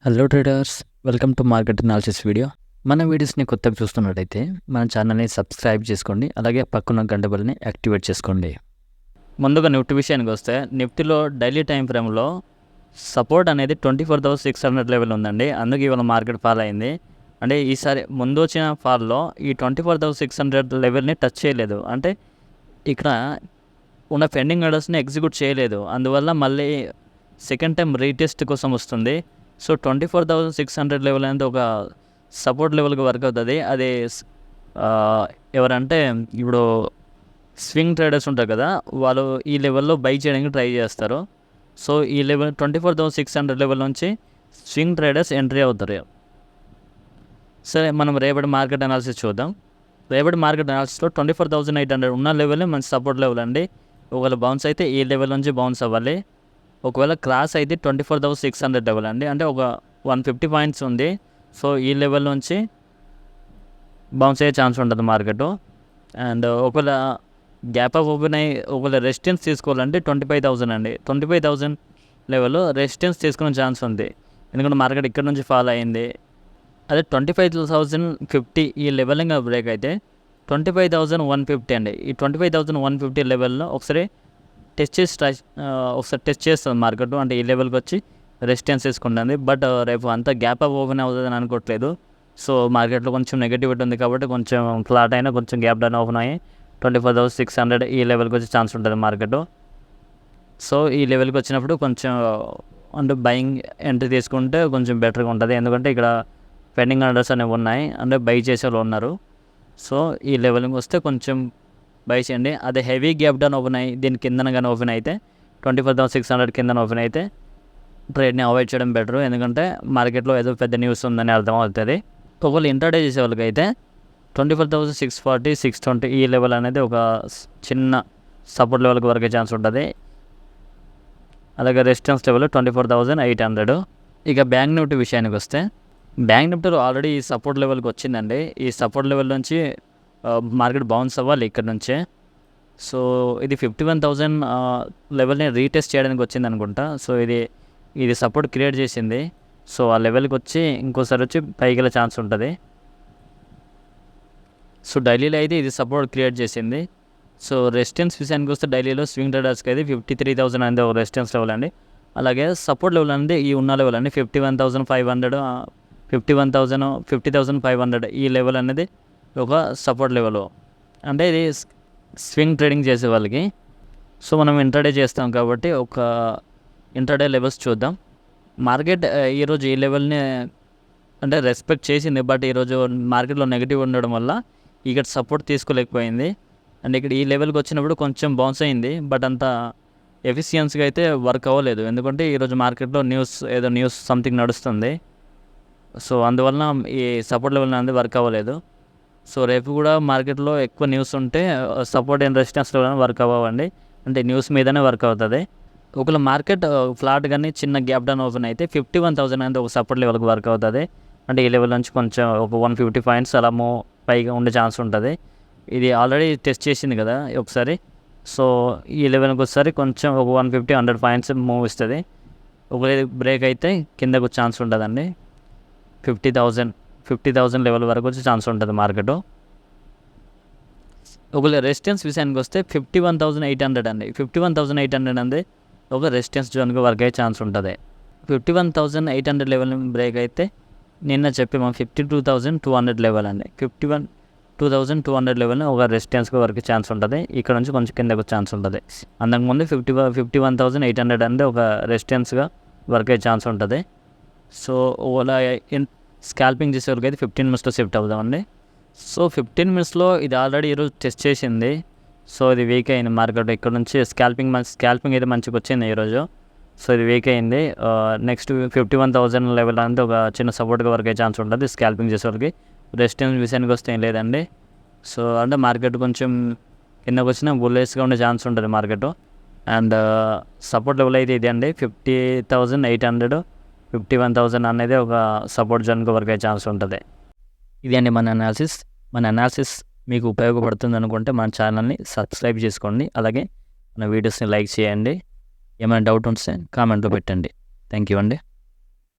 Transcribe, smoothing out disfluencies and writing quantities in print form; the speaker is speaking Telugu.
Hello traders, welcome to market analysis video. మన వీడియోస్ని కొత్తగా చూస్తున్నట్టయితే మన ఛానల్ని సబ్స్క్రైబ్ చేసుకోండి, అలాగే పక్కన గంట బెల్ని యాక్టివేట్ చేసుకోండి. ముందుగా నిఫ్టీ విషయానికి వస్తే, నిఫ్టీలో డైలీ టైం ఫ్రేమ్లో సపోర్ట్ అనేది 24,600 లెవెల్ ఉందండి. అందుకే ఇవాళ మార్కెట్ ఫాల్ అయింది. అంటే ఈసారి ముందు వచ్చిన ఫాల్లో ఈ 24,600 లెవెల్ని టచ్ చేయలేదు. అంటే ఇక్కడ ఉన్న పెండింగ్ ఆర్డర్స్ని ఎగ్జిక్యూట్ చేయలేదు. అందువల్ల మళ్ళీ సెకండ్ టైం రీటెస్ట్ కోసం వస్తుంది. సో 24,600 లెవెల్ అనేది ఒక సపోర్ట్ లెవెల్గా వర్క్ అవుతుంది. అది ఎవరంటే ఇప్పుడు స్వింగ్ ట్రేడర్స్ ఉంటారు కదా, వాళ్ళు ఈ లెవెల్లో బై చేయడానికి ట్రై చేస్తారు. సో ఈ లెవెల్ 24,600 లెవెల్ నుంచి స్వింగ్ ట్రేడర్స్ ఎంట్రీ అవుతారు. సరే, మనం రేపటి మార్కెట్ అనాలిసిస్ చూద్దాం. రేపటి మార్కెట్ అనాలిసిస్లో 24,800 ఉన్న లెవెల్ మంచి సపోర్ట్ లెవెల్ అండి. ఒకవేళ బౌన్స్ అయితే ఈ లెవెల్ నుంచి బౌన్స్ అవ్వాలి. ఒకవేళ క్రాస్ అయితే 24,600 లెవెల్ అండి, అంటే ఒక 150 పాయింట్స్ ఉంది. సో ఈ లెవెల్ నుంచి బౌన్స్ అయ్యే ఛాన్స్ ఉంటుంది మార్కెట్. అండ్ ఒకవేళ గ్యాప్ అప్ ఓపెన్ అయ్యి ఒకవేళ రెసిస్టెన్స్ తీసుకోవాలంటే 25,000 అండి. 25,000 లెవెల్లో రెసిస్టెన్స్ తీసుకునే ఛాన్స్ ఉంది, ఎందుకంటే మార్కెట్ ఇక్కడ నుంచి ఫాల్ అయింది. అదే 25,050 ఈ లెవెల్ ఇంకా బ్రేక్ అయితే 25,150 అండి. ఈ 25,150 లెవెల్లో ఒకసారి టెస్ట్ చేస్తుంది మార్కెట్. అంటే ఈ లెవెల్కి వచ్చి రెసిస్టెన్స్ తీసుకుంటుంది. బట్ రేపు అంతా గ్యాప్ అప్ ఓపెన్ అవుతుందని అనుకోవట్లేదు. సో మార్కెట్లో కొంచెం నెగిటివిటీ ఉంది కాబట్టి కొంచెం ఫ్లాట్ అయినా కొంచెం గ్యాప్ డౌన్ ఓపెన్ అయ్యి 24,600 ఈ లెవెల్కి వచ్చే ఛాన్స్ ఉంటుంది మార్కెట్. సో ఈ లెవెల్కి వచ్చినప్పుడు కొంచెం అంటే బయింగ్ ఎంట్రీ తీసుకుంటే కొంచెం బెటర్గా ఉంటుంది, ఎందుకంటే ఇక్కడ పెండింగ్ ఆర్డర్స్ అనేవి ఉన్నాయి, అంటే బై చేసే వాళ్ళు ఉన్నారు. సో ఈ లెవెల్కి వస్తే కొంచెం బై చేయండి. అదే హెవీ గ్యాప్ డౌన్ ఓపెన్ అయ్యి దీని కిందన కానీ ఓపెన్ అయితే 24,600 కిందన ఓపెన్ అయితే ట్రేడ్ని అవాయిడ్ చేయడం బెటర్, ఎందుకంటే మార్కెట్లో ఏదో పెద్ద న్యూస్ ఉందని అర్థం అవుతుంది. ఒకవేళ ఇంట్రాడే చేసే వాళ్ళకి అయితే 24,640, 620 ఈ లెవెల్ అనేది ఒక చిన్న సపోర్ట్ లెవెల్కి వరకే ఛాన్స్ ఉంటుంది. అలాగే రెసిస్టెన్స్ లెవెల్ 24,800. ఇక బ్యాంక్ నిఫ్టీ విషయానికి వస్తే, బ్యాంక్ నిఫ్టీలో ఆల్రెడీ ఈ సపోర్ట్ లెవెల్కి వచ్చిందండి. ఈ సపోర్ట్ లెవెల్ నుంచి మార్కెట్ బౌన్స్ అవ్వాలి ఇక్కడ నుంచే. సో ఇది 51,000 లెవెల్ని రీటెస్ట్ చేయడానికి వచ్చింది అనుకుంటా. సో ఇది సపోర్ట్ క్రియేట్ చేసింది. సో ఆ లెవెల్కి వచ్చి ఇంకోసారి వచ్చి పైకి వెళ్ళే ఛాన్స్ ఉంటుంది. సో డైలీలో అయితే ఇది సపోర్ట్ క్రియేట్ చేసింది. సో రెసిస్టెన్స్ విషయానికి వస్తే డైలీలో స్వింగ్ ట్రేడర్స్కి అయితే 53,000 అనేది ఒక రెసిస్టెన్స్ లెవెల్ అండి. అలాగే సపోర్ట్ లెవెల్ అనేది ఈ ఉన్న లెవెల్ అండి 51,500, 50,500 ఈ లెవెల్ అనేది ఒక సపోర్ట్ లెవెల్. అంటే ఇది స్వింగ్ ట్రేడింగ్ చేసే వాళ్ళకి. సో మనం ఇంట్రాడే చేస్తాం కాబట్టి ఒక ఇంట్రాడే లెవెల్స్ చూద్దాం. మార్కెట్ ఈరోజు ఈ లెవెల్ని అంటే రెస్పెక్ట్ చేసింది, బట్ ఈరోజు మార్కెట్లో నెగిటివ్ ఉండడం వల్ల ఇక్కడ సపోర్ట్ తీసుకోలేకపోయింది. అండ్ ఇక్కడ ఈ లెవెల్కి వచ్చినప్పుడు కొంచెం బౌన్స్ అయింది, బట్ అంత ఎఫిషియన్సీగా అయితే వర్క్ అవ్వలేదు, ఎందుకంటే ఈరోజు మార్కెట్లో న్యూస్ సంథింగ్ నడుస్తుంది. సో అందువలన ఈ సపోర్ట్ లెవెల్ అనేది వర్క్ అవ్వలేదు. సో రేపు కూడా మార్కెట్లో ఎక్కువ న్యూస్ ఉంటే support and resistance level work అవ్వండి, అంటే న్యూస్ మీదనే వర్క్ అవుతుంది. ఒకవేళ మార్కెట్ ఫ్లాట్ కానీ చిన్న గ్యాప్ డౌన్ ఓపెన్ అయితే 51,000 అనేది ఒక సపోర్ట్ లెవెల్కి వర్క్ అవుతుంది. అంటే ఈ లెవెల్ నుంచి కొంచెం ఒక 150 పాయింట్స్ అలా పైగా ఉండే ఛాన్స్ ఉంటుంది. ఇది ఆల్రెడీ టెస్ట్ చేసింది కదా ఒకసారి. సో ఈ లెవెల్కి ఒకసారి కొంచెం ఒక 150-100 పాయింట్స్ మూవ్ ఇస్తుంది. ఒకవేళ బ్రేక్ అయితే కిందకు ఛాన్స్ ఉంటుందండి. 50,000 లెవెల్ వరకు వచ్చే ఛాన్స్ ఉంటుంది మార్కెట్. ఒకవేళ రెసిస్టెన్స్ విషయానికి వస్తే 51,800 అండి. 51,800 అనేది ఒక రెసిస్టెన్స్ జోన్కి వర్క్ అయ్యే ఛాన్స్ ఉంటుంది. 51,800 లెవెల్ బ్రేక్ అయితే నిన్న చెప్పి 52,200 లెవెల్ అండి. 52,200 లెవెల్ని ఒక రెసిస్టెన్స్కి వర్క్ ఛాన్స్ ఉంటుంది. ఇక్కడ నుంచి కొంచెం కిందకు ఛాన్స్ ఉంటుంది. అంతకుముందు 51,800 అనేది ఒక రెసిస్టెన్స్గా వర్క్ అయ్యే ఛాన్స్ ఉంటుంది. సో ఒకవేళ స్కాల్పింగ్ చేసేవాళ్ళకి అయితే 15 మినిట్స్లో షిఫ్ట్ అవుదామండి. సో 15 మినిట్స్లో ఇది ఆల్రెడీ ఈరోజు టెస్ట్ చేసింది. సో ఇది వీక్ అయింది మార్కెట్. ఇక్కడ నుంచి స్కాల్పింగ్ అయితే మంచిగా వచ్చింది ఈరోజు. సో ఇది వీక్ అయింది. నెక్స్ట్ 51,000 లెవెల్ అనేది ఒక చిన్న సపోర్ట్గా వర్క్ అయ్యే ఛాన్స్ ఉంటుంది స్కాల్పింగ్ చేసేవాళ్ళకి. రెసిస్టెన్స్ విషయానికి వస్తే ఏం లేదండి. సో అంటే మార్కెట్ కొంచెం కిందకు వచ్చిన బుల్లేస్గా ఉండే ఛాన్స్ ఉంటుంది మార్కెట్. అండ్ సపోర్ట్ లెవెల్ అయితే ఇది అండి 50,800, 51,000 అనేది ఒక సపోర్ట్ జోన్కి వర్క్ అయ్యే ఛాన్స్ ఉంటుంది. ఇది అండి మన అనాలిసిస్ మీకు ఉపయోగపడుతుంది అనుకుంటే మన ఛానల్ని సబ్స్క్రైబ్ చేసుకోండి, అలాగే మన వీడియోస్ని లైక్ చేయండి. ఏమైనా డౌట్ ఉంటే కామెంట్లో పెట్టండి. థ్యాంక్ యూ అండి.